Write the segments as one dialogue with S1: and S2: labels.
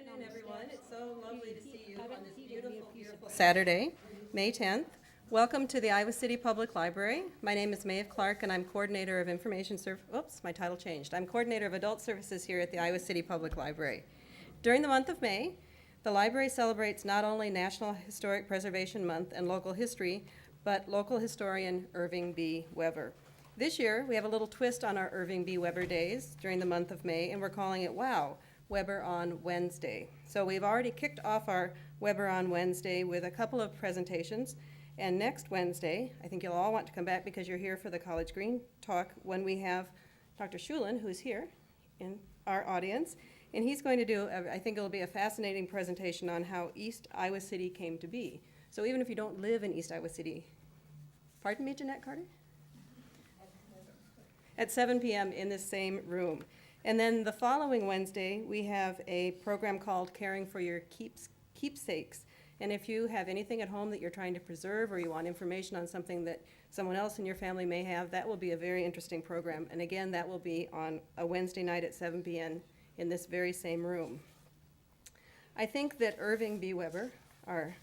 S1: afternoon, everyone. It's so lovely to see you on this beautiful, beautiful Saturday, May 10th. Welcome to the Iowa City Public Library. My name is Maeve Clark, and I'm Coordinator of Information Oops, my title changed. I'm Coordinator of Adult Services here at the Iowa City Public Library. During the month of May, the library celebrates not only National Historic Preservation Month and local history, but local historian Irving B. Weber. This year, we have a little twist on our Irving B. Weber days during the month of May, and we're calling it WOW, Weber on Wednesday. So we've already kicked off our Weber on Wednesday with a couple of presentations. And next Wednesday, I think you'll all want to come back because you're here for the College Green talk when we have Dr. Schulin, who's here in our audience. And he's going to do, I think it'll be a fascinating presentation on how East Iowa City came to be. So even if you don't live in East Iowa City, pardon me, Jeanette Carter? At 7 p.m. in this same room. And then the following Wednesday, we have a program called Caring for Your Keepsakes. And if you have anything at home that you're trying to preserve or you want information on something that someone else in your family may have, that will be a very interesting program. And again, that will be on a Wednesday night at 7 p.m. in this very same room. I think that Irving B. Weber, our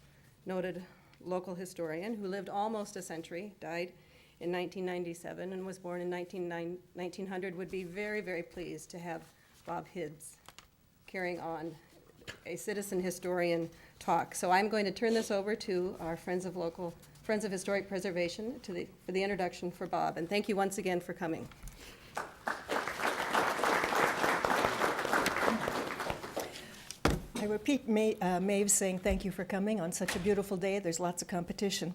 S1: noted local historian who lived almost a century, died in 1997 and was born in 1900, would be very, very pleased to have Bob Hibbs carrying on a citizen historian talk. So I'm going to turn this over to our Friends of Historic Preservation for the introduction for Bob. And thank you once again for coming.
S2: I repeat Maeve saying thank you for coming on such a beautiful day. There's lots of competition.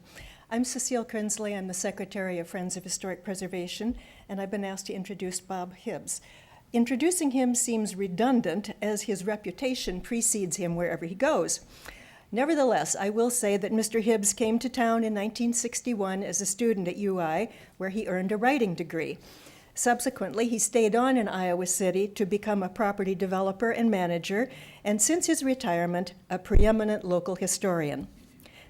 S2: I'm Cecile Kernsley. I'm the Secretary of Friends of Historic Preservation, and I've been asked to introduce Bob Hibbs. Introducing him seems redundant as his reputation precedes him wherever he goes. Nevertheless, I will say that Mr. Hibbs came to town in 1961 as a student at UI, where he earned a writing degree. Subsequently, he stayed on in Iowa City to become a property developer and manager, and since his retirement, a preeminent local historian.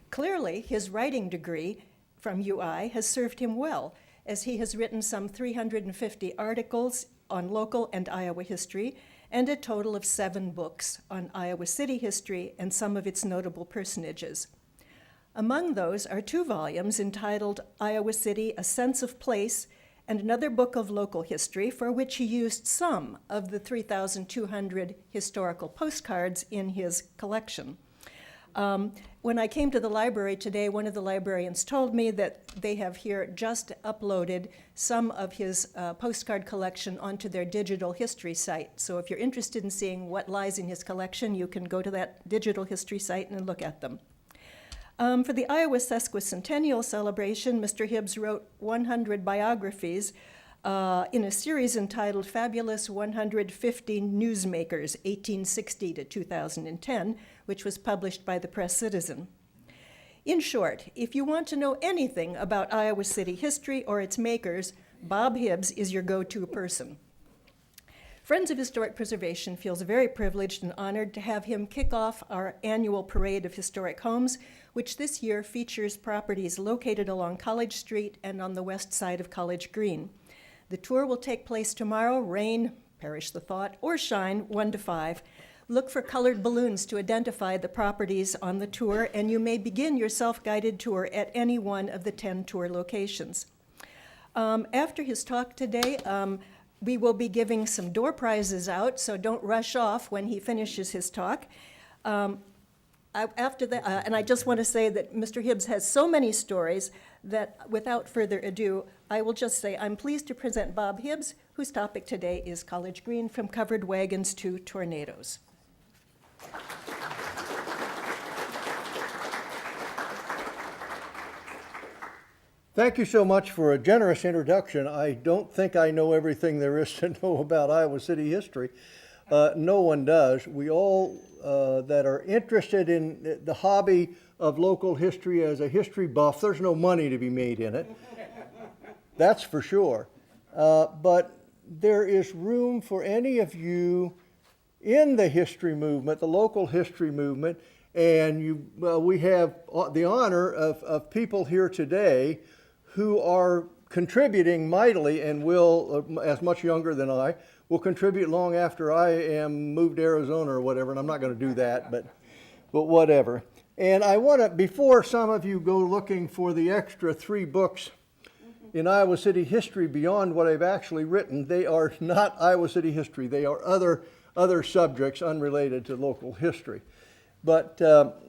S2: Clearly, his writing degree from UI has served him well, as he has written some 350 articles on local and Iowa history, and a total of 7 books on Iowa City history and some of its notable personages. Among those are 2 volumes entitled Iowa City, A Sense of Place, and another book of local history for which he used some of the 3,200 historical postcards in his collection. When I came to the library today, one of the librarians told me that they have here just uploaded some of his postcard collection onto their digital history site. So if you're interested in seeing what lies in his collection, you can go to that digital history site and look at them. For the Iowa Sesquicentennial celebration, Mr. Hibbs wrote 100 biographies in a series entitled Fabulous 150 Newsmakers, 1860 to 2010, which was published by the Press Citizen. In short, if you want to know anything about Iowa City history or its makers, Bob Hibbs is your go-to person. Friends of Historic Preservation feels very privileged and honored to have him kick off our annual Parade of Historic Homes, which this year features properties located along College Street and on the west side of College Green. The tour will take place tomorrow, rain, perish the thought, or shine, 1 to 5. Look for colored balloons to identify the properties on the tour, and you may begin your self-guided tour at any one of the 10 tour locations. After his talk today, we will be giving some door prizes out, so don't rush off when he finishes his talk. After that, and I just want to say that Mr. Hibbs has so many stories that without further ado, I will just say I'm pleased to present Bob Hibbs, whose topic today is College Green, from covered wagons to tornadoes.
S3: Thank you so much for a generous introduction. I don't think I know everything there is to know about Iowa City history. No one does. We all that are interested in the hobby of local history as a history buff, there's no money to be made in it. That's for sure. But there is room for any of you in the history movement, the local history movement, and we have the honor of people here today who are contributing mightily and will, as much younger than I, will contribute long after I am moved to Arizona or whatever, and I'm not going to do that, but whatever. And I want to, before some of you go looking for the extra 3 books in Iowa City history beyond what I've actually written, they are not Iowa City history. They are other subjects unrelated to local history. But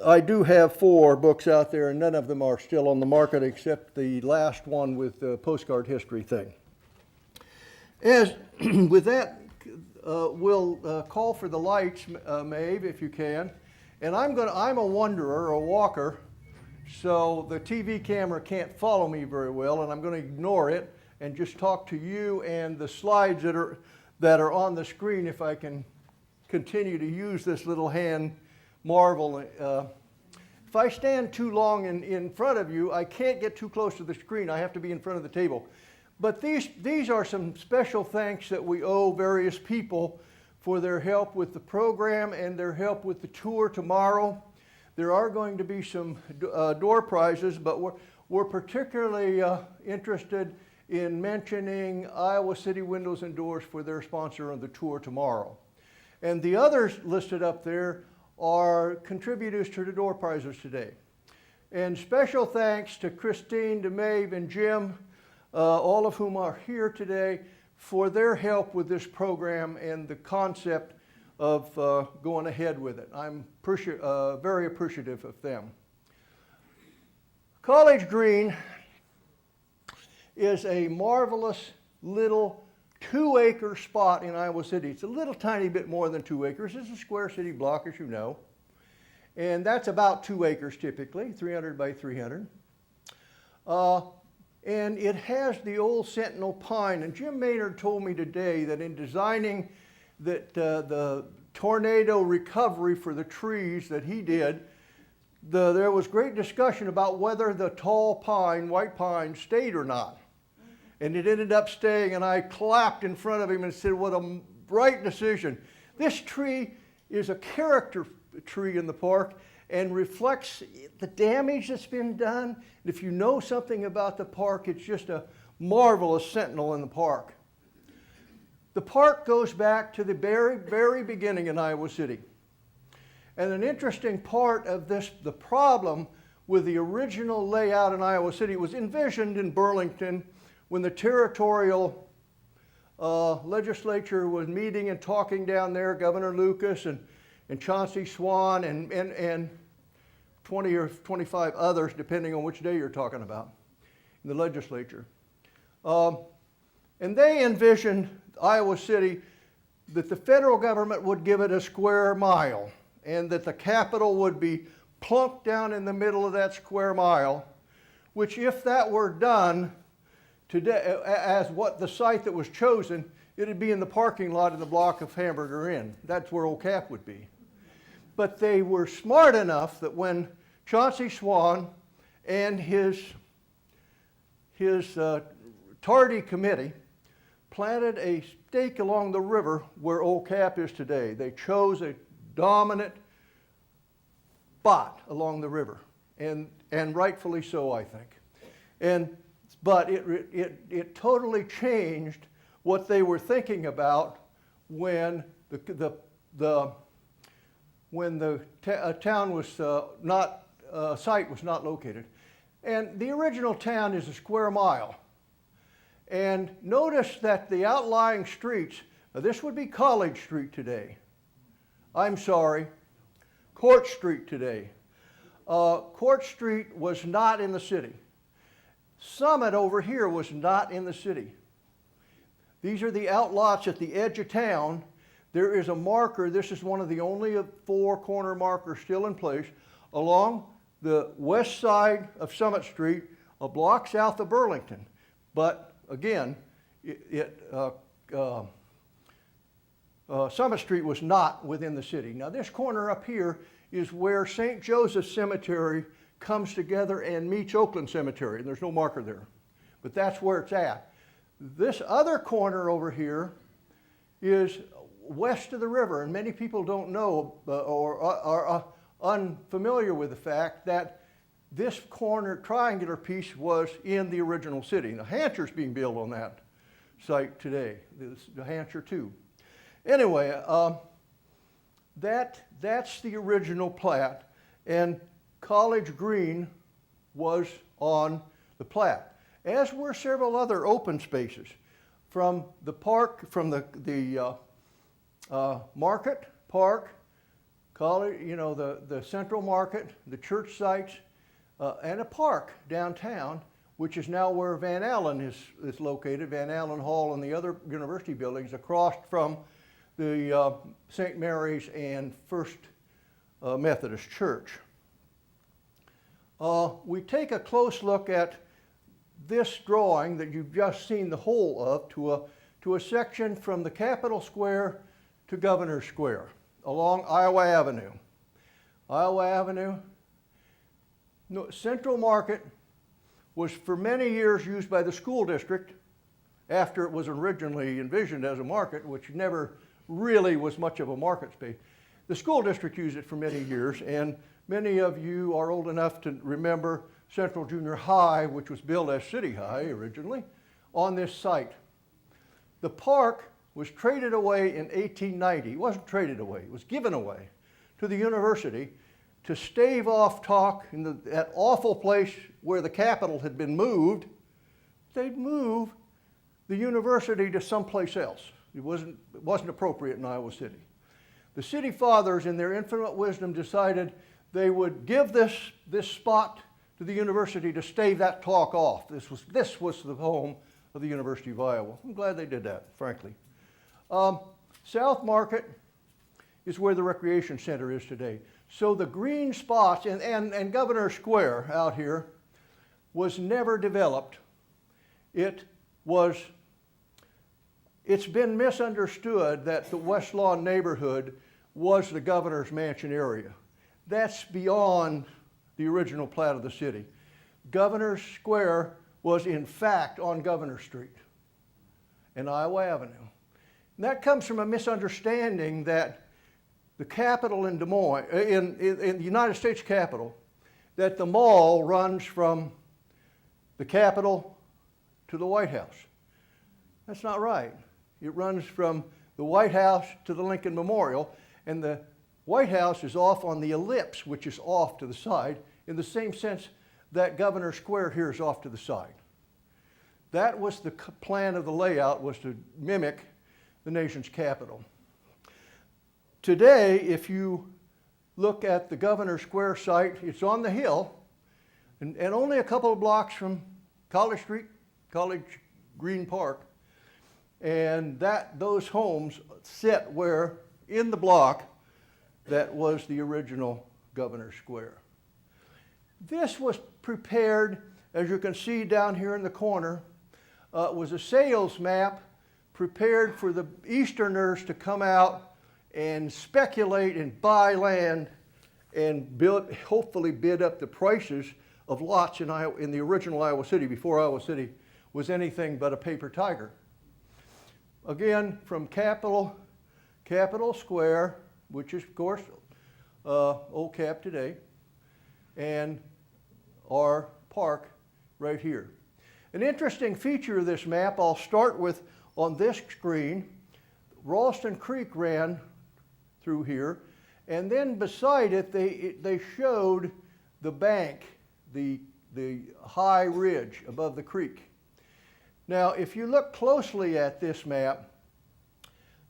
S3: I do have 4 books out there, and none of them are still on the market except the last one with the postcard history thing. As with that, we'll call for the lights, Maeve, if you can. And I'm a wanderer, a walker, so the TV camera can't follow me very well, and I'm going to ignore it and just talk to you and the slides that are on the screen if I can continue to use this little hand marvel. If I stand too long in front of you, I can't get too close to the screen. I have to be in front of the table. But these are some special thanks that we owe various people for their help with the program and their help with the tour tomorrow. There are going to be some door prizes, but we're particularly interested in mentioning Iowa City Windows and Doors for their sponsor on the tour tomorrow. And the others listed up there are contributors to the door prizes today. And special thanks to Christine, to Maeve, and Jim, all of whom are here today, for their help with this program and the concept of going ahead with it. I'm very appreciative of them. College Green is a marvelous little 2-acre spot in Iowa City. It's a little tiny bit more than 2 acres. It's a square city block, as you know. And that's about 2 acres typically, 300 by 300. And it has the old sentinel pine. And Jim Maynard told me today that in designing the tornado recovery for the trees that he did, there was great discussion about whether the tall pine, white pine, stayed or not. And it ended up staying, and I clapped in front of him and said, what a bright decision. This tree is a character tree in the park and reflects the damage that's been done. And if you know something about the park, it's just a marvelous sentinel in the park. The park goes back to the very, very beginning in Iowa City. And an interesting part of this, the problem with the original layout in Iowa City was envisioned in Burlington when the territorial legislature was meeting and talking down there, Governor Lucas and Chauncey Swan and 20 or 25 others, depending on which day you're talking about, in the legislature. And they envisioned Iowa City that the federal government would give it a square mile and that the capital would be plunked down in the middle of that square mile, which if that were done today, as what the site that was chosen, it'd be in the parking lot in the block of Hamburger Inn. That's where Old Cap would be. But they were smart enough that when Chauncey Swan and his tardy committee planted a stake along the river where Old Cap is today, they chose a dominant spot along the river, and rightfully so, I think. But it totally changed what they were thinking about when a town was site was not located. And the original town is a square mile. And notice that the outlying streets, this would be College Street today. I'm sorry, Court Street today. Court Street was not in the city. Summit over here was not in the city. These are the outlots at the edge of town. There is a marker, this is one of the only 4 corner markers still in place, along the west side of Summit Street, a block south of Burlington. But again, Summit Street was not within the city. Now this corner up here is where St. Joseph's Cemetery comes together and meets Oakland Cemetery, and there's no marker there. But that's where it's at. This other corner over here is west of the river, and many people don't know or are unfamiliar with the fact that this corner triangular piece was in the original city. Now, Hansher's being built on that site today, the Hansher 2. Anyway, that's the original plat, and College Green was on the plat, as were several other open spaces, from the park, from the market, park, college, you know, the central market, the church sites, and a park downtown, which is now where Van Allen is located, Van Allen Hall and the other university buildings across from the St. Mary's and First Methodist Church. We take a close look at this drawing that you've just seen the whole of to a section from the Capitol Square to Governor Square along Iowa Avenue. Iowa Avenue, Central Market was for many years used by the school district after it was originally envisioned as a market, which never really was much of a market space. The school district used it for many years, and many of you are old enough to remember Central Junior High, which was built as City High originally, on this site. The park was traded away in 1890. It wasn't traded away, it was given away to the university to stave off talk in that awful place where the Capitol had been moved. They'd move the university to someplace else. It wasn't appropriate in Iowa City. The city fathers, in their infinite wisdom, decided they would give this spot to the university to stave that talk off. This was the home of the University of Iowa. I'm glad they did that, frankly. South Market is where the recreation center is today. So the green spots and Governor Square out here was never developed. It's been misunderstood that the West Lawn neighborhood was the governor's mansion area. That's beyond the original plat of the city. Governor's Square was in fact on Governor Street and Iowa Avenue. And that comes from a misunderstanding that the Capitol in Des Moines, in the United States Capitol, that the mall runs from the Capitol to the White House. That's not right. It runs from the White House to the Lincoln Memorial, and the White House is off on the ellipse, which is off to the side, in the same sense that Governor Square here is off to the side. That was the plan of the layout, was to mimic the nation's capital. Today, if you look at the Governor Square site, it's on the hill, and only a couple of blocks from College Street, College Green Park, and those homes sit where, in the block, that was the original Governor Square. This was prepared, as you can see down here in the corner, was a sales map prepared for the Easterners to come out and speculate and buy land and hopefully bid up the prices of lots in the original Iowa City, before Iowa City was anything but a paper tiger. Again, from Capitol Square, which is, of course, Old Cap today, and our park right here. An interesting feature of this map, I'll start with on this screen. Ralston Creek ran through here, and then beside it, they showed the bank, the high ridge above the creek. Now, if you look closely at this map,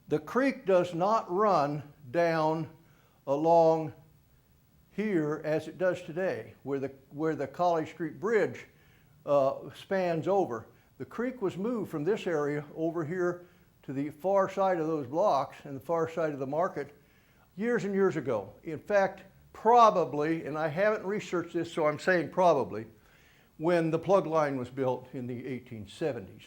S3: the creek does not run down along here as it does today, where the College Street Bridge spans over. The creek was moved from this area over here to the far side of those blocks and the far side of the market years and years ago. In fact, probably, and I haven't researched this, so I'm saying probably, when the plug line was built in the 1870s.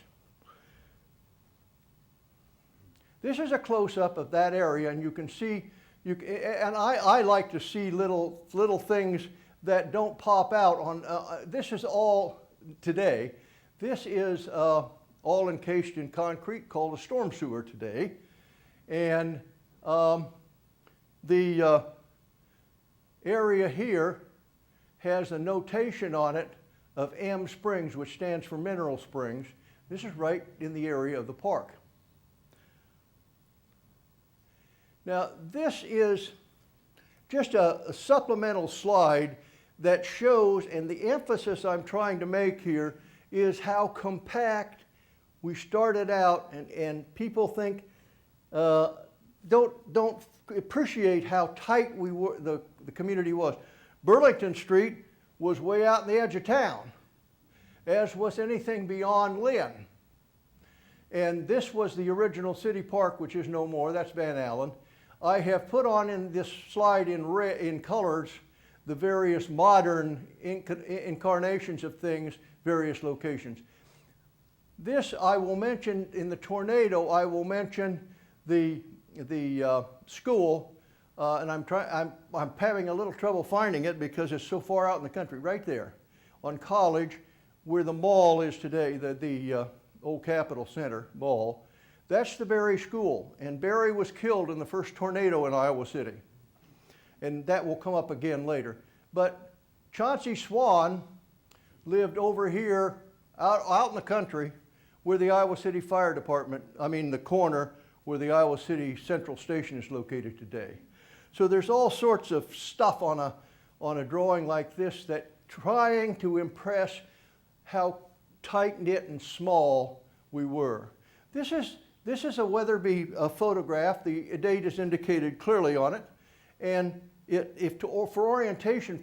S3: This is a close-up of that area, and you can see, and I like to see little things that don't pop out on, this is all today. This is all encased in concrete, called a storm sewer today. And the area here has a notation on it of M Springs, which stands for Mineral Springs. This is right in the area of the park. Now, this is just a supplemental slide that shows, and the emphasis I'm trying to make here is how compact we started out, and people think, don't appreciate how tight we were, the community was. Burlington Street was way out in the edge of town, as was anything beyond Lynn. And this was the original city park, which is no more. That's Van Allen. I have put on in this slide in colors the various modern incarnations of things, various locations. This I will mention in the tornado. I will mention the school, and I'm having a little trouble finding it because it's so far out in the country. Right there, on College, where the mall is today, the old Capitol Center mall. That's the Berry School, and Berry was killed in the first tornado in Iowa City, and that will come up again later. But Chauncey Swan lived over here out in the country where the Iowa City Fire Department, the corner where the Iowa City Central Station is located today. So there's all sorts of stuff on a drawing like this that trying to impress how tight-knit and small we were. This is a Weatherby photograph. The date is indicated clearly on it, and for orientation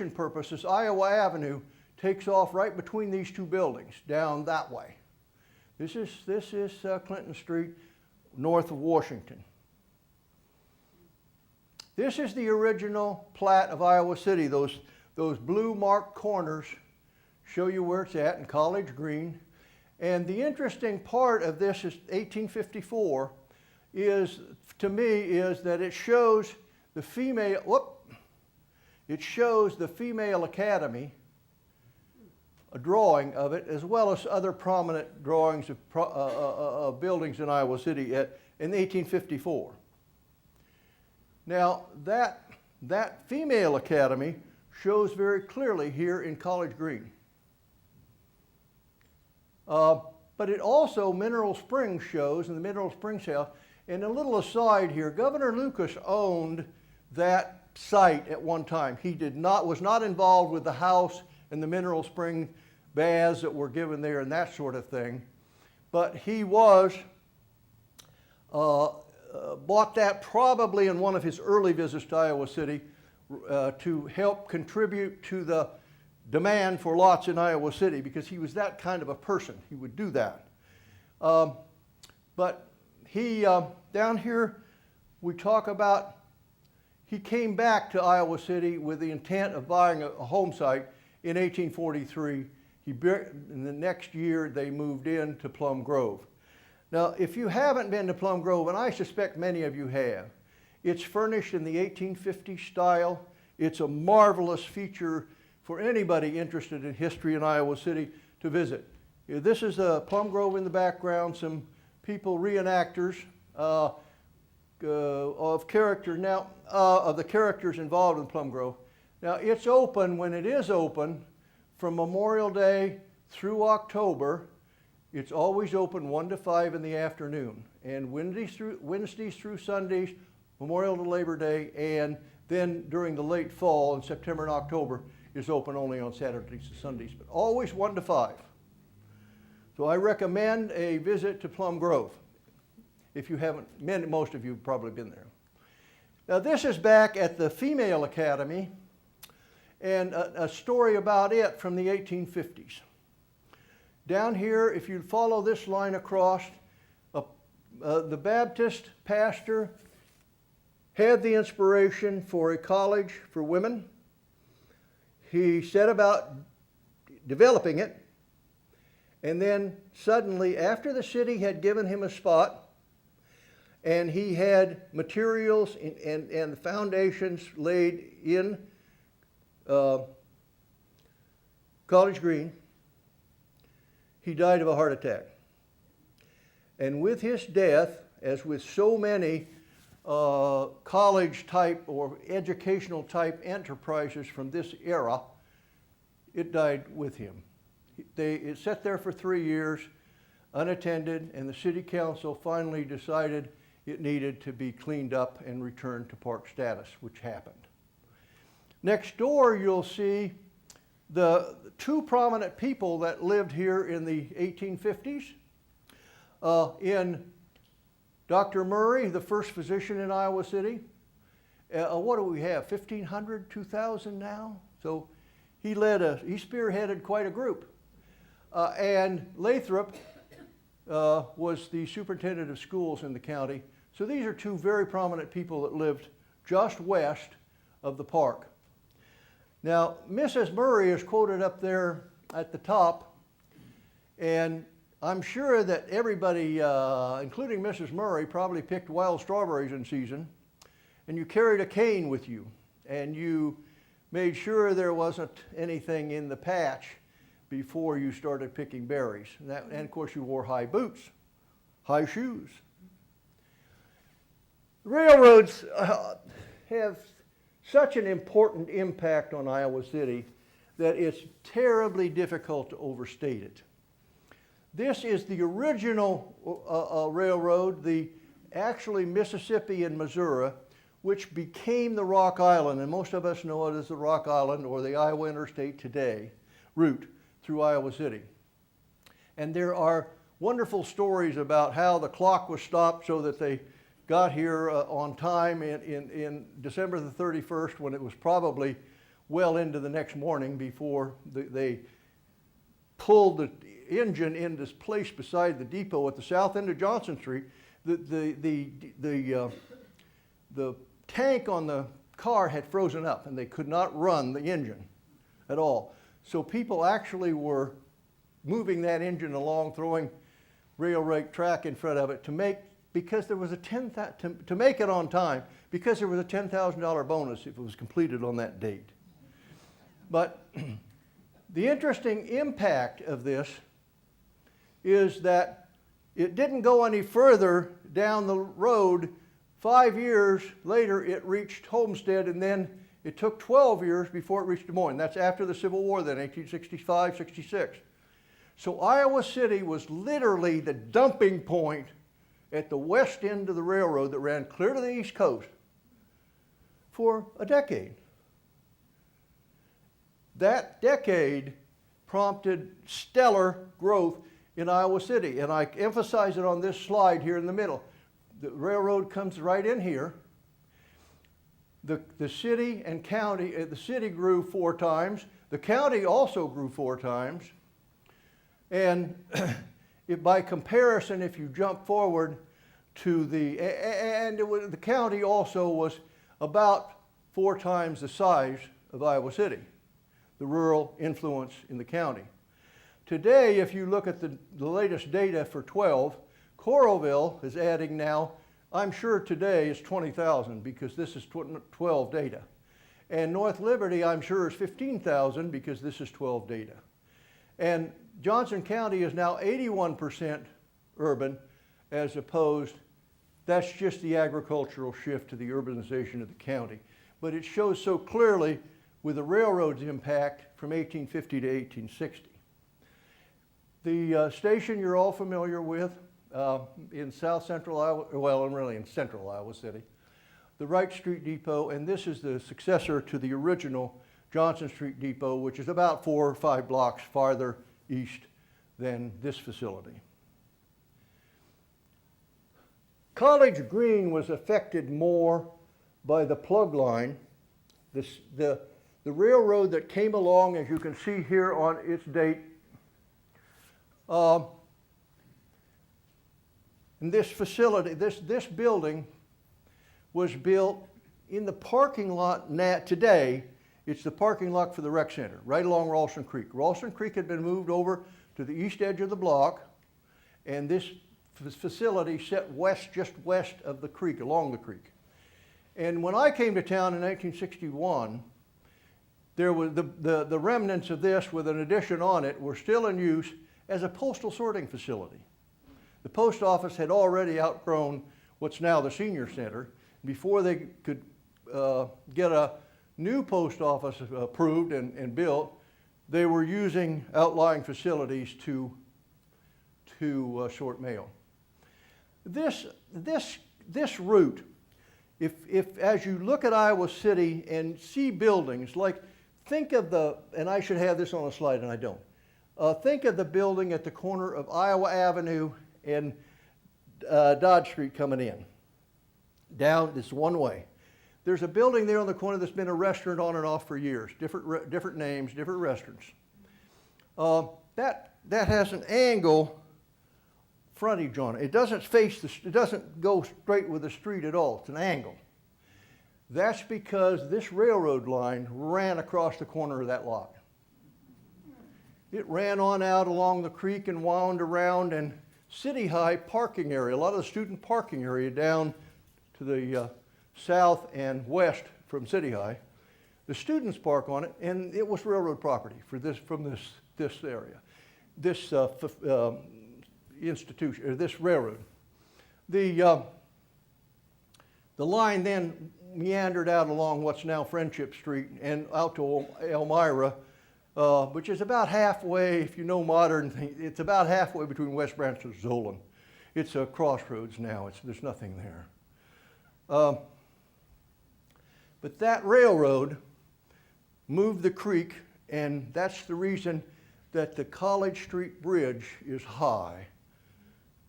S3: purposes, Iowa Avenue takes off right between these two buildings, down that way. This is Clinton Street, north of Washington. This is the original plat of Iowa City. Those blue marked corners show you where it's at in College Green. And the interesting part of this is 1854 is, to me, is that it shows the female, it shows the female academy, a drawing of it, as well as other prominent drawings of buildings in Iowa City in 1854. Now, that female academy shows very clearly here in College Green. But it also, Mineral Springs shows, in the Mineral Springs House. And a little aside here, Governor Lucas owned that site at one time. He was not involved with the house and the Mineral Spring baths that were given there and that sort of thing. But he bought that probably in one of his early visits to Iowa City to help contribute to the demand for lots in Iowa City, because he was that kind of a person. He would do that. But he, down here, we talk about, he came back to Iowa City with the intent of buying a home site in 1843. In the next year, they moved into Plum Grove. Now, if you haven't been to Plum Grove, and I suspect many of you have, it's furnished in the 1850s style. It's a marvelous feature for anybody interested in history in Iowa City to visit. This is Plum Grove in the background, some people, reenactors of character now, of the characters involved in Plum Grove. Now, it's open when it is open from Memorial Day through October. It's always open 1 to 5 in the afternoon, and Wednesdays through Sundays, Memorial to Labor Day, and then during the late fall in September and October is open only on Saturdays and Sundays, but always 1 to 5. So I recommend a visit to Plum Grove. If you haven't, most of you have probably been there. Now this is back at the Female Academy, and a story about it from the 1850s. Down here, if you follow this line across, the Baptist pastor had the inspiration for a college for women. He set about developing it, and then suddenly, after the city had given him a spot, and he had materials and the foundations laid in College Green, he died of a heart attack. And with his death, as with so many college type or educational type enterprises from this era, it died with him. It sat there for 3 years unattended, and the city council finally decided it needed to be cleaned up and returned to park status, which happened. Next door, you'll see the two prominent people that lived here in the 1850s. In Dr. Murray, the first physician in Iowa City. What do we have, 1,500, 2,000 now? So he spearheaded quite a group. And Lathrop was the superintendent of schools in the county. So these are two very prominent people that lived just west of the park. Now, Mrs. Murray is quoted up there at the top, and I'm sure that everybody, including Mrs. Murray, probably picked wild strawberries in season, and you carried a cane with you, and you made sure there wasn't anything in the patch before you started picking berries. And of course, you wore high boots, high shoes. Railroads have such an important impact on Iowa City that it's terribly difficult to overstate it. This is the original railroad, the actually Mississippi and Missouri, which became the Rock Island, and most of us know it as the Rock Island or the Iowa Interstate today route through Iowa City. And there are wonderful stories about how the clock was stopped so that they got here on time in December the 31st, when it was probably well into the next morning before they pulled the engine in this place beside the depot at the south end of Johnson Street. The tank on the car had frozen up and they could not run the engine at all. So people actually were moving that engine along, throwing rail rake track in front of it to make to make it on time, because there was a $10,000 bonus if it was completed on that date. But the interesting impact of this is that it didn't go any further down the road. 5 years later, it reached Homestead, and then it took 12 years before it reached Des Moines. That's after the Civil War then, 1865, 66. So Iowa City was literally the dumping point at the west end of the railroad that ran clear to the East Coast for a decade. That decade prompted stellar growth in Iowa City, and I emphasize it on this slide here in the middle. The railroad comes right in here. The city and county, the city grew 4 times. The county also grew 4 times. And by comparison, if you jump forward to the county also was about 4 times the size of Iowa City, the rural influence in the county. Today, if you look at the latest data for 12, Coralville is adding now, I'm sure today is 20,000 because this is 12 data. And North Liberty, I'm sure, is 15,000 because this is 12 data. And Johnson County is now 81% urban, as opposed, that's just the agricultural shift to the urbanization of the county. But it shows so clearly with the railroad's impact from 1850 to 1860. The station you're all familiar with in south central Iowa, well, and really in central Iowa City, the Wright Street Depot, and this is the successor to the original Johnson Street Depot, which is about 4 or 5 blocks farther east than this facility. College Green was affected more by the plug line. The railroad that came along, as you can see here on its date, and this facility, this building was built in the parking lot today. It's the parking lot for the rec center, right along Ralston Creek. Ralston Creek had been moved over to the east edge of the block, and this facility set just west of the creek, along the creek. And when I came to town in 1961, there was the remnants of this with an addition on it were still in use as a postal sorting facility. The post office had already outgrown what's now the senior center. Before they could get a new post office approved and built, they were using outlying facilities to sort mail. This this route, if as you look at Iowa City and see buildings, like think of the, and I should have this on a slide and I don't, think of the building at the corner of Iowa Avenue and Dodge Street coming in. Down this one way. There's a building there on the corner that's been a restaurant on and off for years, different names, different restaurants. That has an angle frontage on it. It doesn't face it doesn't go straight with the street at all. It's an angle. That's because this railroad line ran across the corner of that lot. It ran on out along the creek and wound around, and City High parking area, a lot of the student parking area down to the south and west from City High, the students park on it, and it was railroad property for this area, this institution, or this railroad. The line then meandered out along what's now Friendship Street and out to Elmira, which is about halfway, if you know modern things, it's about halfway between West Branch and Zolan. It's a crossroads now, there's nothing there. But that railroad moved the creek, and that's the reason that the College Street Bridge is high,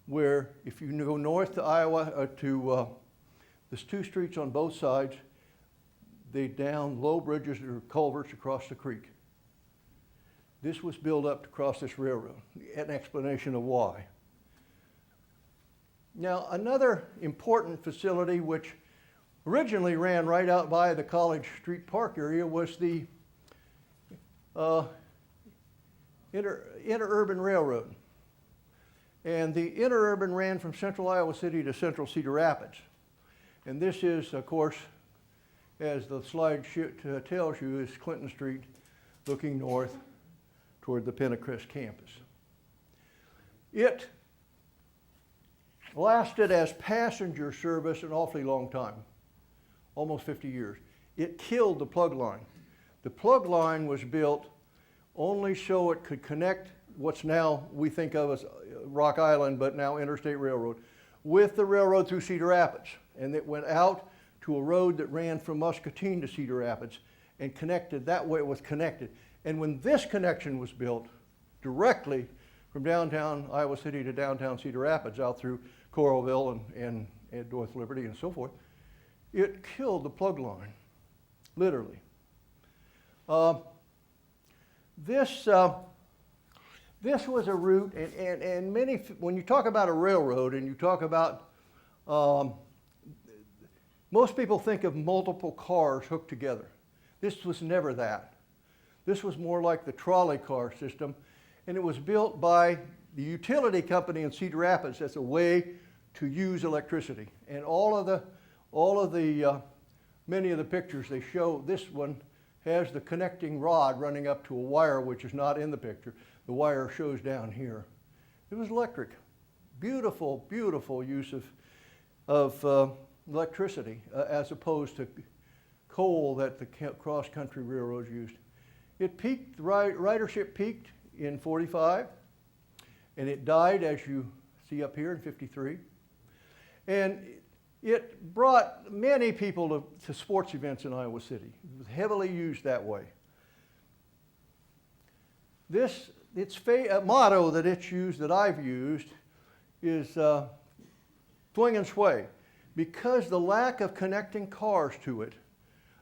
S3: where if you go north to Iowa, there's two streets on both sides, they down low bridges or culverts across the creek. This was built up to cross this railroad, an explanation of why. Now, another important facility which originally ran right out by the College Street Park area was the Interurban Railroad. And the Interurban ran from central Iowa City to central Cedar Rapids. And this is, of course, as the slide tells you, is Clinton Street looking north toward the Pentecrest campus. It lasted as passenger service an awfully long time, almost 50 years. It killed the plug line. The plug line was built only so it could connect what's now we think of as Rock Island, but now Interstate Railroad, with the railroad through Cedar Rapids. And it went out to a road that ran from Muscatine to Cedar Rapids and connected, that way it was connected. And when this connection was built directly from downtown Iowa City to downtown Cedar Rapids out through Coralville and North Liberty and so forth, it killed the plug line, literally. This was a route, and many, when you talk about a railroad and you talk about, most people think of multiple cars hooked together. This was never that. This was more like the trolley car system, and it was built by the utility company in Cedar Rapids as a way to use electricity. And many of the pictures they show, this one has the connecting rod running up to a wire which is not in the picture. The wire shows down here. It was electric. Beautiful, beautiful use of electricity as opposed to coal that the cross-country railroads used. It peaked, ridership peaked in 45, and it died, as you see up here, in 53. And it brought many people to sports events in Iowa City. It was heavily used that way. Its motto that it's used, that I've used, is swing and sway. Because the lack of connecting cars to it,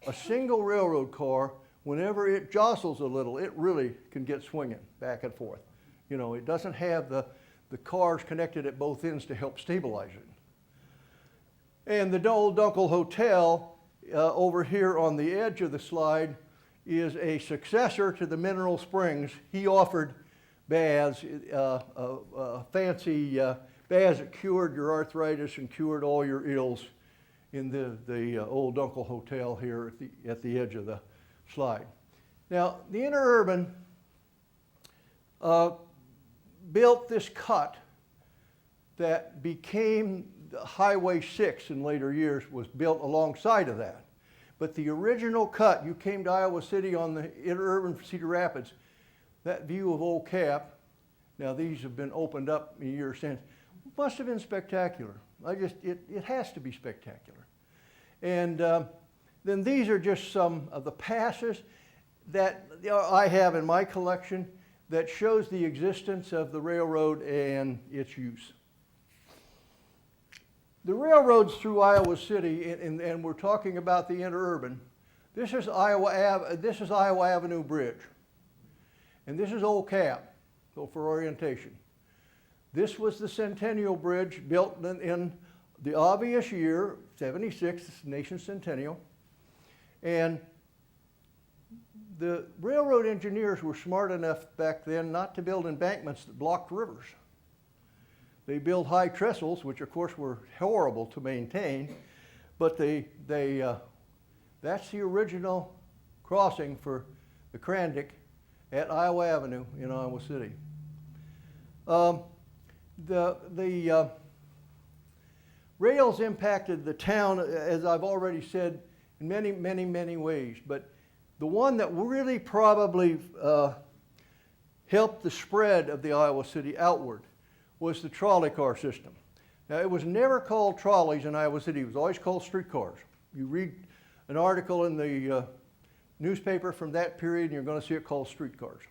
S3: a single railroad car, whenever it jostles a little, it really can get swinging back and forth. You know, it doesn't have the cars connected at both ends to help stabilize it. And the Old Dunkel Hotel over here on the edge of the slide is a successor to the Mineral Springs. He offered baths, fancy baths that cured your arthritis and cured all your ills in the Old Dunkel Hotel here at the edge of the slide. Now, the Interurban built this cut that became Highway 6 in later years, was built alongside of that. But the original cut, you came to Iowa City on the Interurban for Cedar Rapids, that view of Old Cap, now these have been opened up in years since, must have been spectacular. It has to be spectacular. And then these are just some of the passes that I have in my collection that shows the existence of the railroad and its use. The railroads through Iowa City, and we're talking about the interurban. This is Iowa Avenue Bridge, and this is Old Cap, so for orientation. This was the Centennial Bridge built in the obvious year, 76, nation's centennial, and the railroad engineers were smart enough back then not to build embankments that blocked rivers. They built high trestles, which of course were horrible to maintain, but that's the original crossing for the Krandic at Iowa Avenue in Iowa City. The rails impacted the town, as I've already said, in many, many, many ways, but the one that really probably helped the spread of the Iowa City outward was the trolley car system. Now, it was never called trolleys in Iowa City. It was always called streetcars. You read an article in the newspaper from that period, and you're going to see it called streetcars.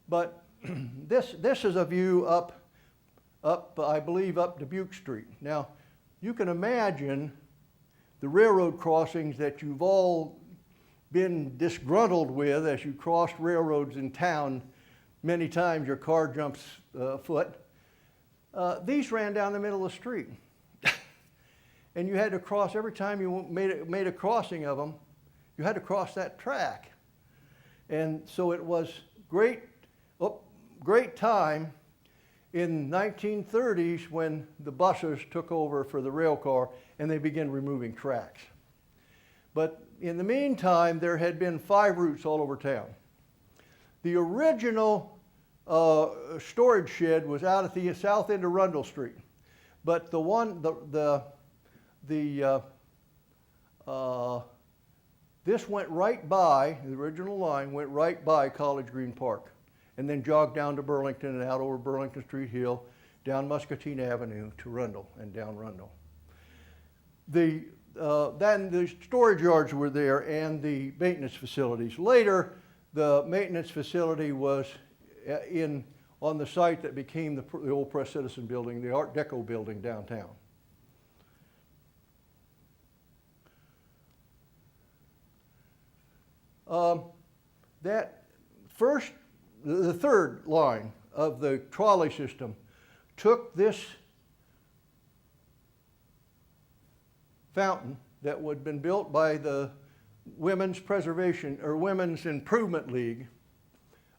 S3: But this is a view up, I believe, up Dubuque Street. Now, you can imagine the railroad crossings that you've all been disgruntled with as you crossed railroads in town. Many times your car jumps foot. These ran down the middle of the street. And you had to cross, every time you made a crossing of them, you had to cross that track. And so it was great time in 1930s when the buses took over for the rail car and they began removing tracks. But in the meantime, there had been 5 routes all over town. The original storage shed was out at the south end of Rundle Street, but this went right by, the original line went right by College Green Park, and then jogged down to Burlington and out over Burlington Street Hill, down Muscatine Avenue to Rundle and down Rundle. Then the storage yards were there and the maintenance facilities. Later, the maintenance facility was on the site that became the old Press Citizen building, the Art Deco building downtown. The third line of the trolley system took this fountain that had been built by the Women's Preservation or Women's Improvement League,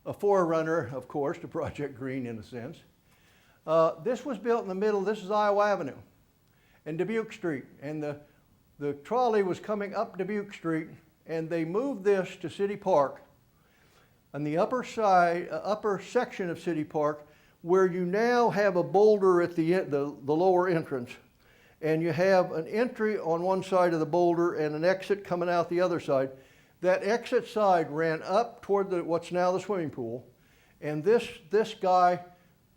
S3: a forerunner, of course, to Project Green in a sense. This was built in the middle. This is Iowa Avenue and Dubuque Street, and the trolley was coming up Dubuque Street, and they moved this to City Park on the upper section of City Park, where you now have a boulder at the lower entrance, and you have an entry on one side of the boulder and an exit coming out the other side. That exit side ran up toward what's now the swimming pool, and this guy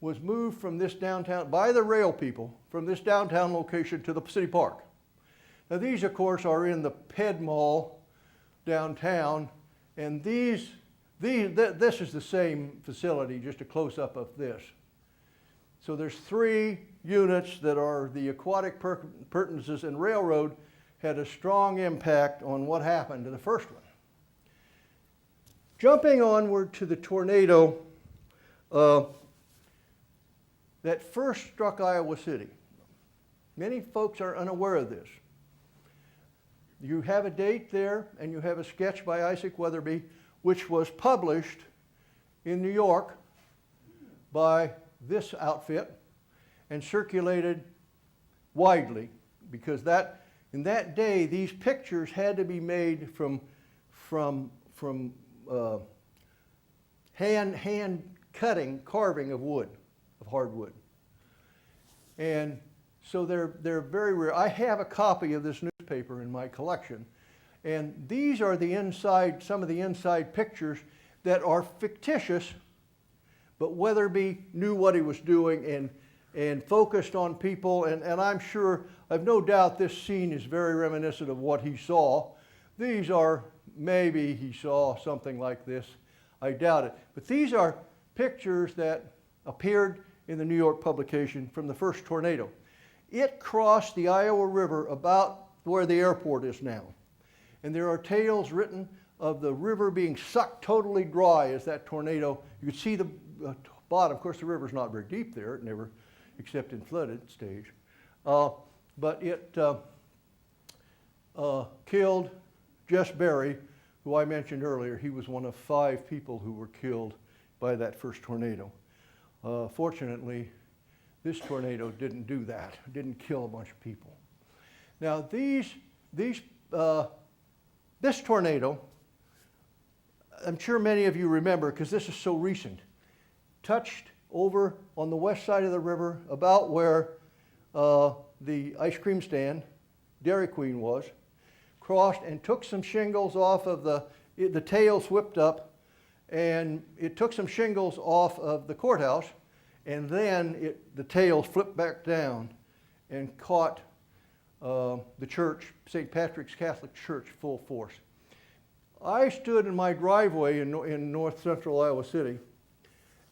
S3: was moved from this downtown, by the rail people, from this downtown location to the City Park. Now these, of course, are in the Ped Mall downtown, and this is the same facility, just a close-up of this. So there's 3 units that are the aquatic appurtenances, and railroad had a strong impact on what happened to the first one. Jumping onward to the tornado that first struck Iowa City. Many folks are unaware of this. You have a date there, and you have a sketch by Isaac Weatherby, which was published in New York by this outfit and circulated widely, because in that day these pictures had to be made from hand carving of wood, of hardwood, and so they're very rare. I have a copy of this newspaper in my collection, and these are some of the inside pictures that are fictitious, but Weatherby knew what he was doing, and and focused on people, and I'm sure, I've no doubt this scene is very reminiscent of what he saw. These are, maybe he saw something like this, I doubt it. But these are pictures that appeared in the New York publication from the first tornado. It crossed the Iowa River about where the airport is now. And there are tales written of the river being sucked totally dry as that tornado, you could see the bottom. Of course, the river's not very deep there, it never, except in flooded stage. But it killed Jess Berry, who I mentioned earlier. He was one of 5 people who were killed by that first tornado. Fortunately, this tornado didn't do that. It didn't kill a bunch of people. Now, this tornado, I'm sure many of you remember, because this is so recent, touched over on the west side of the river, about where the ice cream stand, Dairy Queen was, crossed and took some shingles off of the tails whipped up, and it took some shingles off of the courthouse, and then the tails flipped back down and caught the church, St. Patrick's Catholic Church, full force. I stood in my driveway in north central Iowa City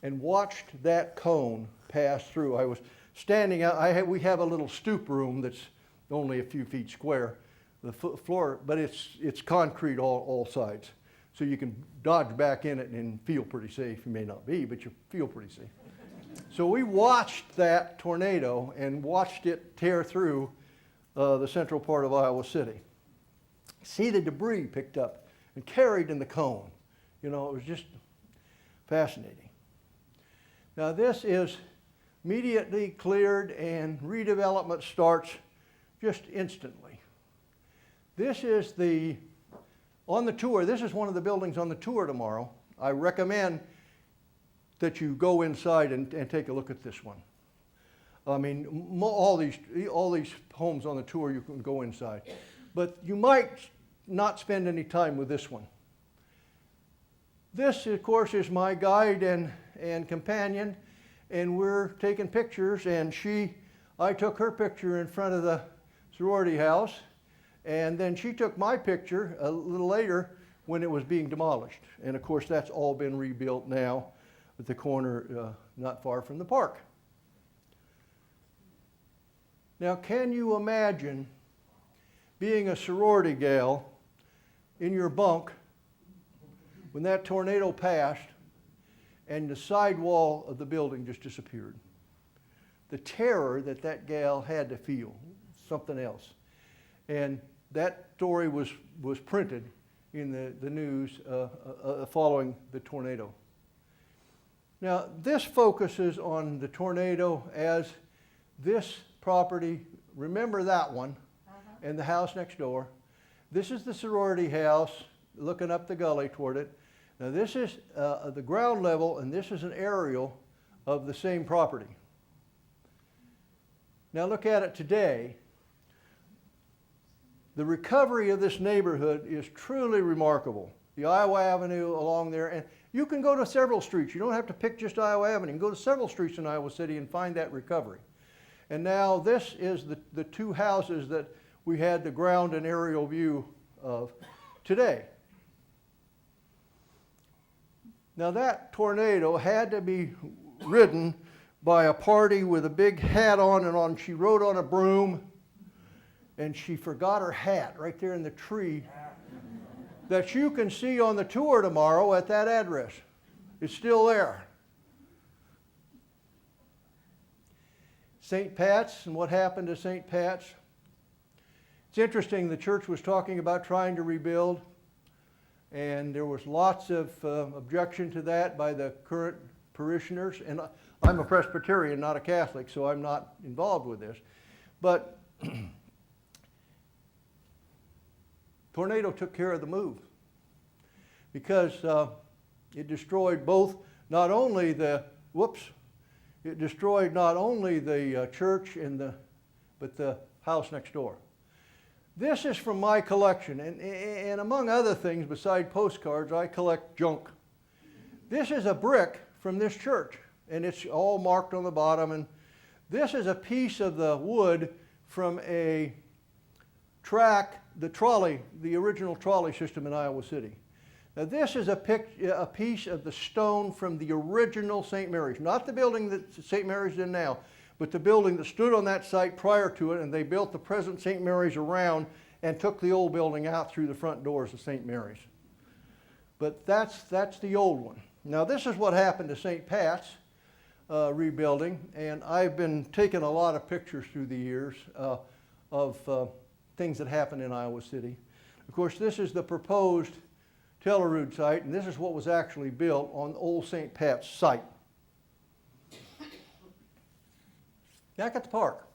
S3: and watched that cone pass through. I was standing out, we have a little stoop room that's only a few feet square, the floor, but it's concrete all sides. So you can dodge back in it and feel pretty safe. You may not be, but you feel pretty safe. So we watched that tornado and watched it tear through the central part of Iowa City. See the debris picked up and carried in the cone. You know, it was just fascinating. Now this is immediately cleared and redevelopment starts just instantly. This is on the tour, this is one of the buildings on the tour tomorrow. I recommend that you go inside and take a look at this one. I mean, all these homes on the tour, you can go inside. But you might not spend any time with this one. This, of course, is my guide and companion, and we're taking pictures, and I took her picture in front of the sorority house, and then she took my picture a little later when it was being demolished. And of course, that's all been rebuilt now at the corner not far from the park. Now, can you imagine being a sorority gal in your bunk when that tornado passed and the sidewall of the building just disappeared? The terror that gal had to feel, something else. And that story was printed in the news following the tornado. Now, this focuses on the tornado as this property, remember that one, and the house next door. This is the sorority house looking up the gully toward it. Now this is the ground level, and this is an aerial of the same property. Now look at it today. The recovery of this neighborhood is truly remarkable. The Iowa Avenue along there, and you can go to several streets. You don't have to pick just Iowa Avenue. You can go to several streets in Iowa City and find that recovery. And now this is the 2 houses that we had the ground and aerial view of today. Now that tornado had to be ridden by a party with a big hat on, and she rode on a broom, and she forgot her hat right there in the tree that you can see on the tour tomorrow at that address. It's still there. St. Pat's and what happened to St. Pat's. It's interesting, the church was talking about trying to rebuild, and there was lots of objection to that by the current parishioners. And I'm a Presbyterian, not a Catholic, so I'm not involved with this. But tornado took care of the move, because it destroyed not only the church but the house next door. This is from my collection, and among other things, beside postcards, I collect junk. This is a brick from this church, and it's all marked on the bottom, and This is a piece of the wood from a track, the original trolley system in Iowa City. Now this is a piece of the stone from the original St. Mary's, not the building that St. Mary's is in now, but the building that stood on that site prior to it, and they built the present St. Mary's around and took the old building out through the front doors of St. Mary's. But that's the old one. Now this is what happened to St. Pat's rebuilding, and I've been taking a lot of pictures through the years of things that happened in Iowa City. Of course, this is the proposed Tellerud site, and this is what was actually built on old St. Pat's site. Back at the park.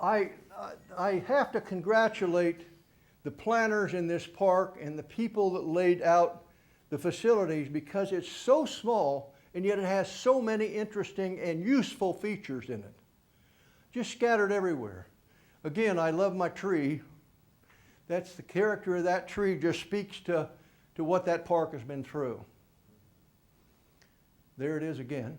S3: I have to congratulate the planners in this park and the people that laid out the facilities, because it's so small and yet it has so many interesting and useful features in it. Just scattered everywhere. Again, I love my tree. That's the character of that tree, just speaks to what that park has been through. There it is again.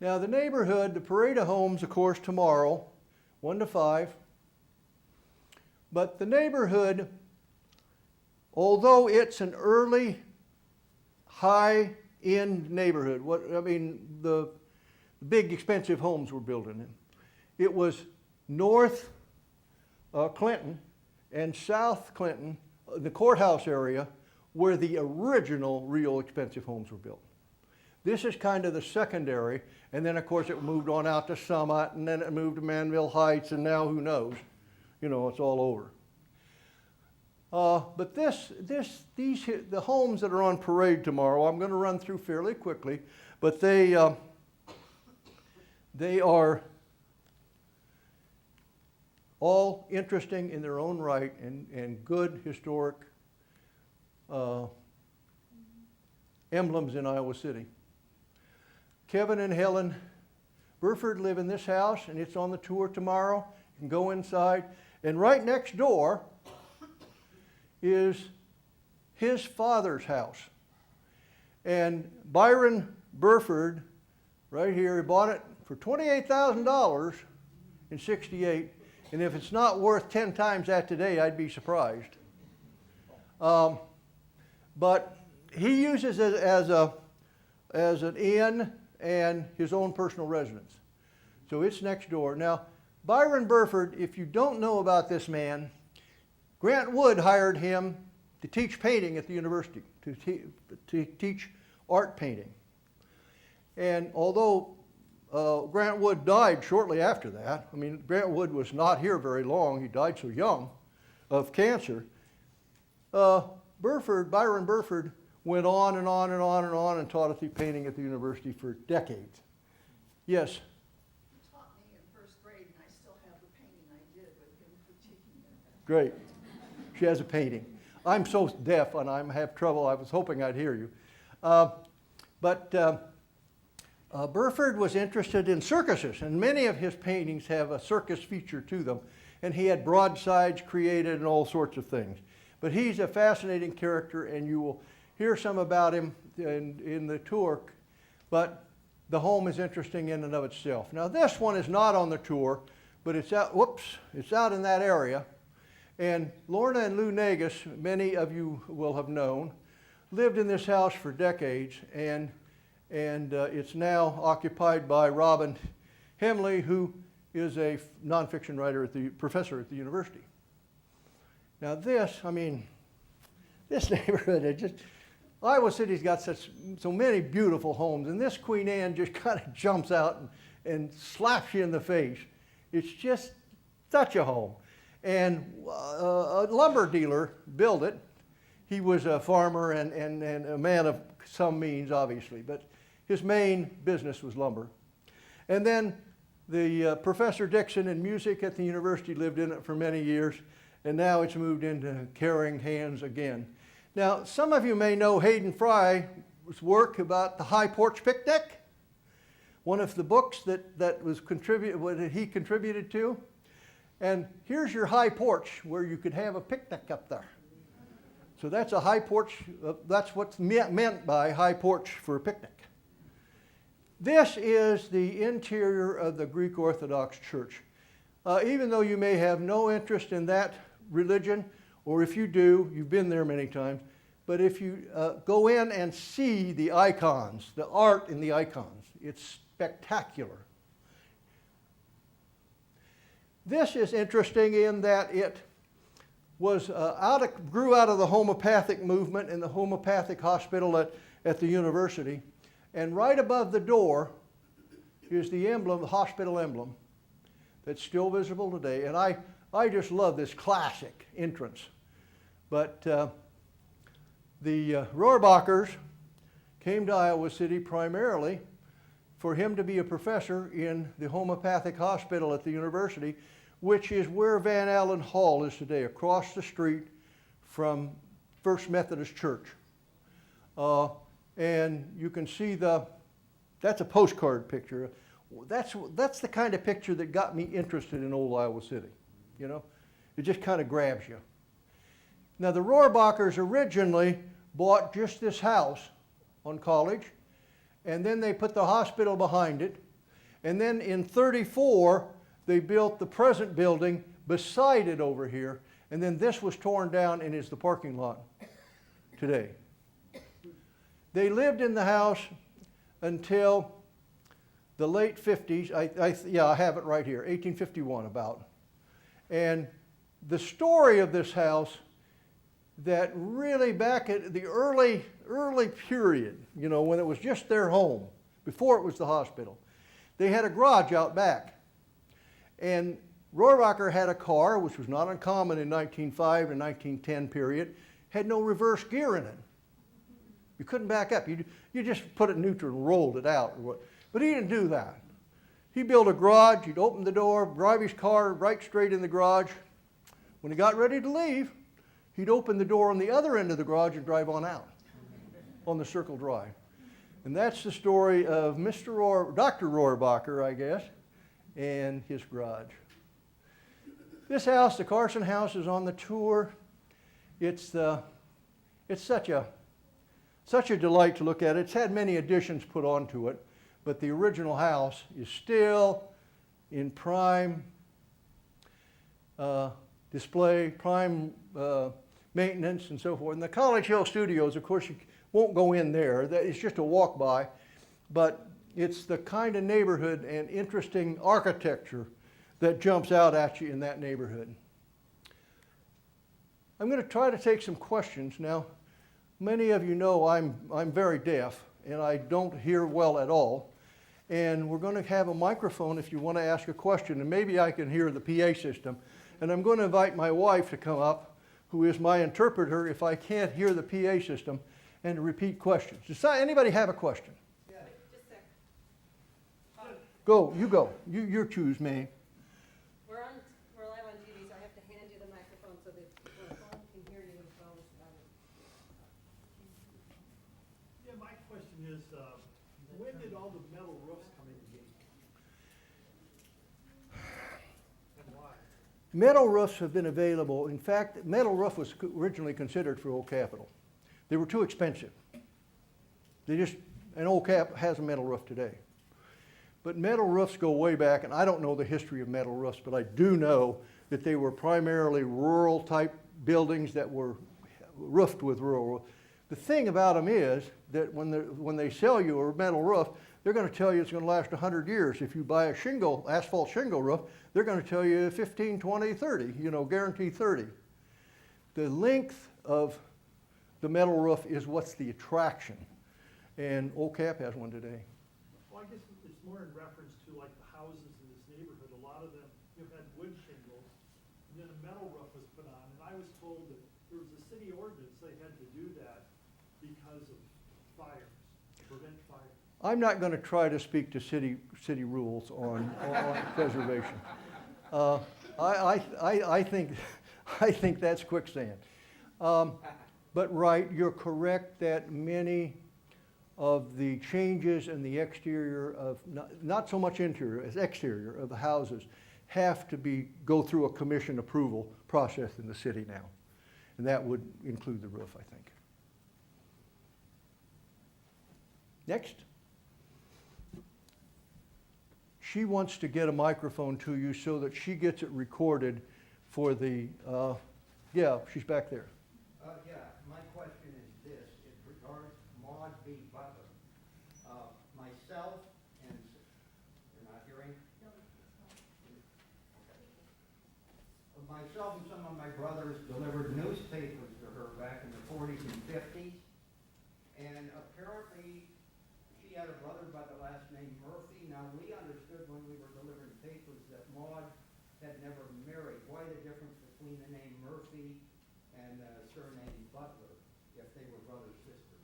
S3: Now the neighborhood, the parade of homes, of course, tomorrow, 1 to 5. But the neighborhood, although it's an early, high-end neighborhood, the big expensive homes were built in it. It was North Clinton and South Clinton, the courthouse area, where the original real expensive homes were built. This is kind of the secondary, and then of course it moved on out to Summit, and then it moved to Manville Heights, and now who knows? You know, it's all over. But the homes that are on parade tomorrow, I'm going to run through fairly quickly, but they are all interesting in their own right and good historic emblems in Iowa City. Kevin and Helen Burford live in this house, and it's on the tour tomorrow. You can go inside, and right next door is his father's house. And Byron Burford, right here, he bought it for $28,000 in '68, and if it's not worth 10 times that today, I'd be surprised. But he uses it as an inn and his own personal residence. So it's next door. Now, Byron Burford, if you don't know about this man, Grant Wood hired him to teach painting at the university, to teach art painting. And although Grant Wood died shortly after that, I mean, Grant Wood was not here very long, he died so young of cancer, Byron Burford went on and on and on and on and taught painting at the university for decades. Yes?
S4: He taught me in first grade, and I still have the painting I did with him critiquing it.
S3: Great. She has a painting. I'm so deaf and I have trouble. I was hoping I'd hear you. Burford was interested in circuses, and many of his paintings have a circus feature to them. And he had broadsides created and all sorts of things. But he's a fascinating character, and you will hear some about him in the tour. But the home is interesting in and of itself. Now this one is not on the tour, but it's out, it's out in that area. And Lorna and Lou Nagus, many of you will have known, lived in this house for decades, and it's now occupied by Robin Hemley, who is a nonfiction writer, professor at the university. Now this neighborhood, Iowa City's got so many beautiful homes, and this Queen Anne just kind of jumps out and slaps you in the face. It's just such a home. And a lumber dealer built it. He was a farmer and a man of some means, obviously, but his main business was lumber. And then the Professor Dixon in music at the university lived in it for many years, and now it's moved into caring hands again. Now, some of you may know Hayden Fry's work about the high porch picnic, one of the books that he contributed to. And here's your high porch where you could have a picnic up there. So that's a high porch, that's what's meant by high porch for a picnic. This is the interior of the Greek Orthodox Church. Even though you may have no interest in that religion, or if you do, you've been there many times, but if you go in and see the icons, the art in the icons, it's spectacular. This is interesting in that it was grew out of the homeopathic movement in the homeopathic hospital at the university. And right above the door is the emblem, the hospital emblem, that's still visible today. And I just love this classic entrance. But the Rohrbachers came to Iowa City primarily for him to be a professor in the homeopathic hospital at the university, which is where Van Allen Hall is today, across the street from First Methodist Church. And you can see that's a postcard picture. That's the kind of picture that got me interested in old Iowa City, you know? It just kind of grabs you. Now the Rohrbachers originally bought just this house on College, and then they put the hospital behind it. And then in '34, they built the present building beside it over here, and then this was torn down and is the parking lot today. They lived in the house until the late 50s. I have it right here, 1851 about. And the story of this house, that really back at the early period, you know, when it was just their home, before it was the hospital, they had a garage out back. And Rohrbacher had a car, which was not uncommon in 1905 and 1910 period, had no reverse gear in it. You couldn't back up. You just put it neutral and rolled it out. But he didn't do that. He built a garage. He'd open the door, drive his car right straight in the garage. When he got ready to leave, he'd open the door on the other end of the garage and drive on out on the Circle Drive. And that's the story of Dr. Rohrbacher, I guess, and his garage. This house, the Carson House, is on the tour. It's such a delight to look at. It's had many additions put onto it, but the original house is still in prime display, prime maintenance and so forth. And the College Hill Studios, of course, you won't go in there. It's just a walk by, but it's the kind of neighborhood and interesting architecture that jumps out at you in that neighborhood. I'm going to try to take some questions. Now, many of you know I'm very deaf and I don't hear well at all. And we're going to have a microphone if you want to ask a question, and maybe I can hear the PA system. And I'm going to invite my wife to come up, who is my interpreter if I can't hear the PA system, and to repeat questions. Does anybody have a question?
S1: Yeah. Just a sec.
S3: Go, you go. You choose me.
S1: We're live on TV, so I have to hand you the microphone so that the phone can hear you as well as
S5: Yeah, my question is, when did all the metal roofs come into being? And why?
S3: Metal roofs have been available. In fact, metal roof was originally considered for Old Capitol. They were too expensive. An Old Cap has a metal roof today. But metal roofs go way back, and I don't know the history of metal roofs, but I do know that they were primarily rural type buildings that were roofed with rural. The thing about them is that when they sell you a metal roof, they're going to tell you it's going to last 100 years. If you buy a asphalt shingle roof, they're going to tell you 15, 20, 30, guarantee 30. The length of the metal roof is what's the attraction. And Old Cap has one today.
S5: Well, I guess it's more in reference to like the houses in this neighborhood. A lot of them, had wood shingles, and then a metal roof was put on. And I was told that there was a city ordinance they had to do that because of fires, to prevent fires.
S3: I'm not going to try to speak to city rules on preservation. I think that's quicksand. But right, you're correct that many of the changes in the exterior of, not so much interior as exterior of the houses, have to go through a commission approval process in the city now. And that would include the roof, I think. Next. She wants to get a microphone to you so that she gets it recorded for the, yeah, she's back there.
S6: Yeah, my question is this, it regards Maud B. Butler. Myself and, you're not hearing? Myself and some of my brothers delivered newspapers to her back in the 40s and 50s. And apparently, she had a brother by the last name Murphy. Now, we understood when we were delivering papers that Maud had never married. Why the difference between the name Murphy and the surname Butler, if they were brother sister?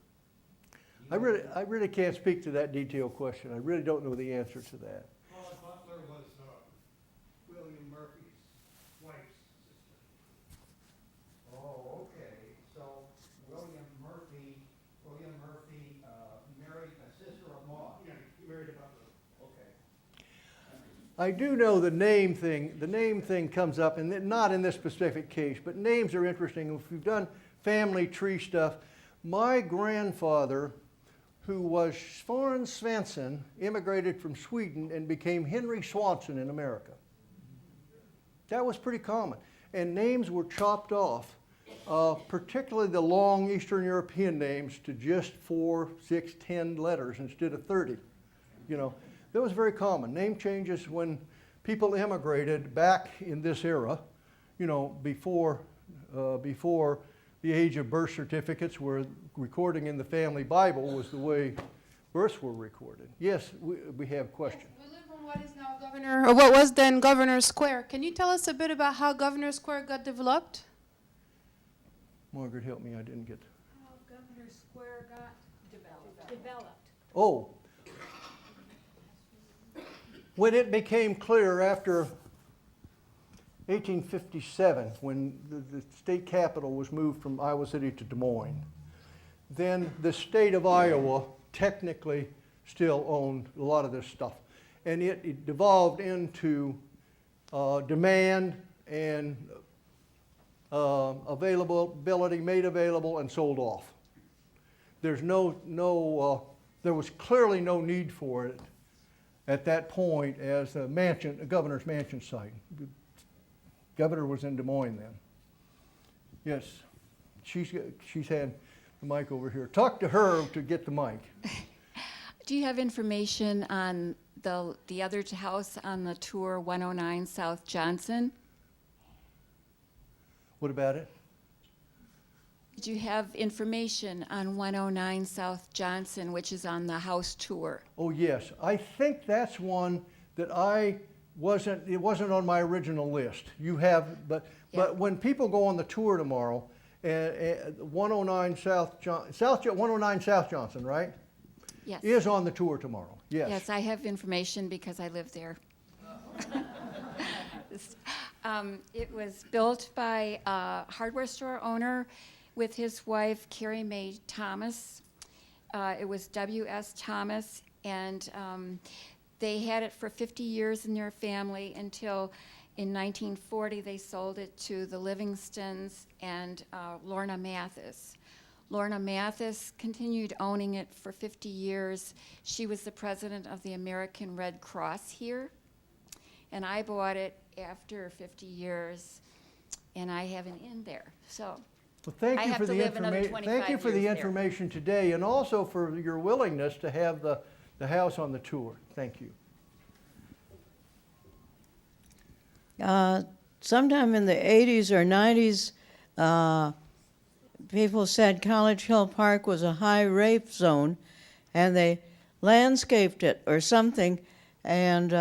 S3: I really can't speak to that detailed question. I really don't know the answer to that.
S6: Maud Butler was William Murphy's wife's sister. Oh, okay. So William Murphy married a sister of Maud. Yeah, he married a Butler. Okay.
S3: I do know the name thing comes up, and not in this specific case, but names are interesting. If you've done family tree stuff, my grandfather, who was Svan Svensson, immigrated from Sweden and became Henry Swanson in America. That was pretty common. And names were chopped off, particularly the long Eastern European names, to just 4, 6, 10 letters instead of 30. You know, that was very common. Name changes when people immigrated back in this era, you know, before the age of birth certificates, where recording in the family Bible was the way births were recorded. Yes, we have a question.
S7: We live on what is now Governor, or what was then Governor Square. Can you tell us a bit about how Governor Square got developed?
S3: Margaret, help me, I didn't get.
S8: How Governor Square got developed.
S3: Oh. When it became clear after 1857, when the state capital was moved from Iowa City to Des Moines, then the state of Iowa technically still owned a lot of this stuff. And it devolved into demand and availability, made available and sold off. There's there was clearly no need for it at that point as a governor's mansion site. The governor was in Des Moines then. Yes, she's had the mic over here. Talk to her to get the mic.
S9: Do you have information on the other house on the tour, 109 South Johnson?
S3: What about it?
S9: Do you have information on 109 South Johnson, which is on the house tour?
S3: Oh, yes. I think that's one that it wasn't on my original list. You have, but when people go on the tour tomorrow, 109 109 South Johnson, right?
S9: Yes.
S3: Is on the tour tomorrow. Yes.
S9: Yes, I have information because I live there. It was built by a hardware store owner with his wife, Carrie Mae Thomas. It was W.S. Thomas, and they had it for 50 years in their family until in 1940 they sold it to the Livingstons and Lorna Mathis. Lorna Mathis continued owning it for 50 years. She was the president of the American Red Cross here, and I bought it after 50 years, and I have an inn there. So.
S3: Well, thank
S9: I
S3: you
S9: have
S3: for
S9: to
S3: the
S9: live another
S3: information.
S9: 25
S3: Thank you for the
S9: years there.
S3: information today, and also for your willingness to have the house on the tour. Thank you.
S10: Sometime in the 80s or 90s, people said College Hill Park was a high rape zone, and they landscaped it or something. And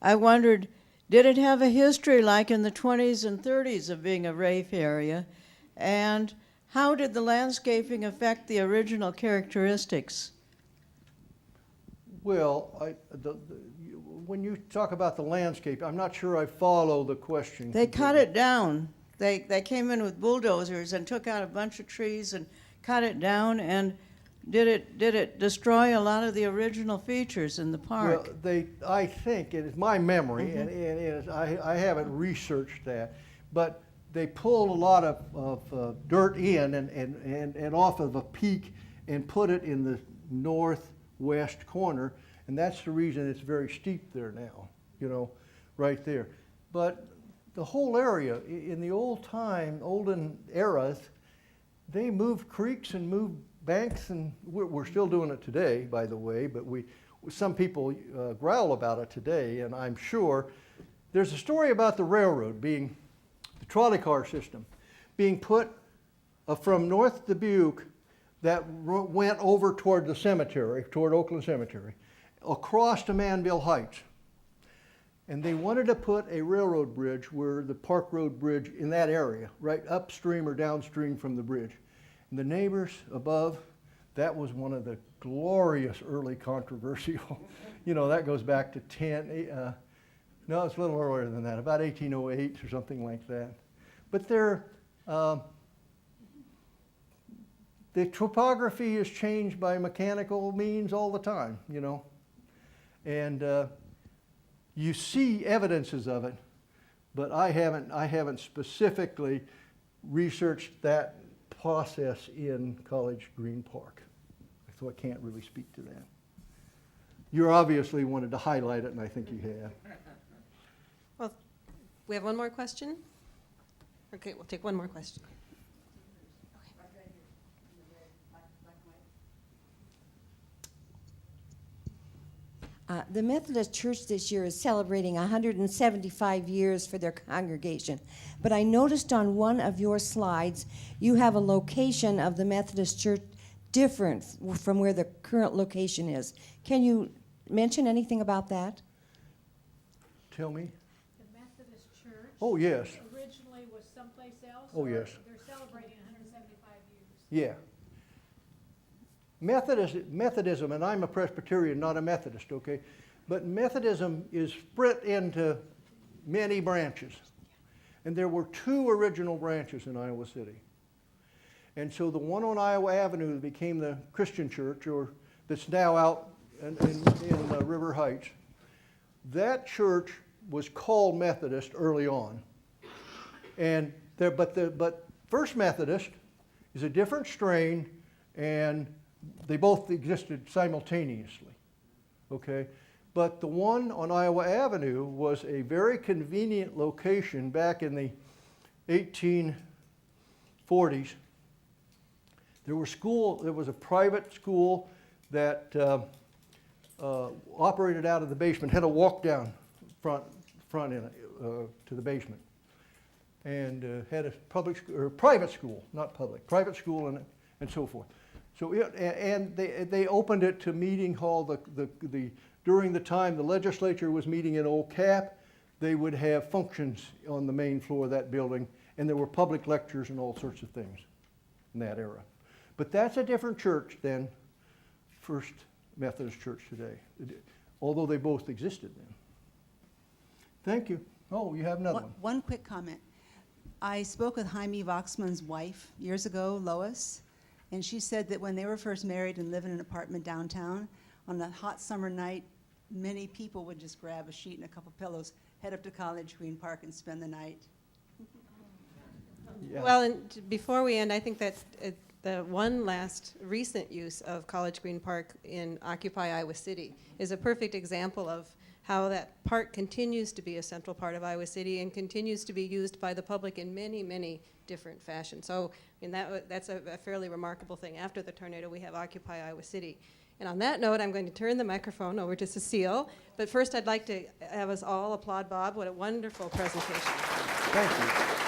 S10: I wondered, did it have a history like in the 20s and 30s of being a rape area? And how did the landscaping affect the original characteristics?
S3: Well, when you talk about the landscape, I'm not sure I follow the question.
S10: They cut it down. They came in with bulldozers and took out a bunch of trees and cut it down. And did it destroy a lot of the original features in the park?
S3: Well, I think, it is my memory, and I haven't researched that, but they pulled a lot of dirt in and off of a peak and put it in the northwest corner, and that's the reason it's very steep there now, you know, right there. But the whole area, in the olden eras, they moved creeks and moved banks, and we're still doing it today, by the way, but some people growl about it today, and I'm sure there's a story about the railroad being, the trolley car system, being put from North Dubuque that went over toward the cemetery, toward Oakland Cemetery, across to Manville Heights. And they wanted to put a railroad bridge where the Park Road Bridge in that area, right upstream or downstream from the bridge. And the neighbors above, that was one of the glorious early controversial, you know, that goes back to no, it's a little earlier than that, about 1808 or something like that. But the topography is changed by mechanical means all the time, you know. And you see evidences of it, but I haven't specifically researched that process in College Green Park, so I can't really speak to that. You obviously wanted to highlight it, and I think you have.
S1: Well, we have one more question? Okay, we'll take one more question.
S11: The Methodist Church this year is celebrating 175 years for their congregation. But I noticed on one of your slides, you have a location of the Methodist Church different from where the current location is. Can you mention anything about that?
S3: Tell me.
S8: The Methodist Church.
S3: Oh, yes.
S8: Originally was someplace else?
S3: Oh,
S8: or
S3: yes.
S8: They're celebrating 175 years.
S3: Yeah. Methodism, and I'm a Presbyterian, not a Methodist, okay? But Methodism is split into many branches. And there were 2 original branches in Iowa City. And so the one on Iowa Avenue became the Christian church, or that's now out in River Heights. That church was called Methodist early on. And but First Methodist is a different strain, and they both existed simultaneously, okay? But the one on Iowa Avenue was a very convenient location back in the 1840s. There was a private school that operated out of the basement, had a walk down front in it, to the basement, and had a private school, not public, private school and so forth. So they opened it to meeting hall. During the time the legislature was meeting in Old Cap, they would have functions on the main floor of that building, and there were public lectures and all sorts of things in that era. But that's a different church than First Methodist Church today, although they both existed then. Thank you. Oh, you have another one.
S12: One quick comment. I spoke with Jaime Voxman's wife years ago, Lois, and she said that when they were first married and lived in an apartment downtown, on a hot summer night, many people would just grab a sheet and a couple pillows, head up to College Green Park and spend the night.
S3: Yeah.
S1: Well, and before we end, I think that the one last recent use of College Green Park in Occupy Iowa City is a perfect example of how that park continues to be a central part of Iowa City and continues to be used by the public in many, many different fashions. So, I mean, that's a fairly remarkable thing. After the tornado, we have Occupy Iowa City. And on that note, I'm going to turn the microphone over to Cecile. But first, I'd like to have us all applaud Bob. What a wonderful presentation.
S3: Thank you.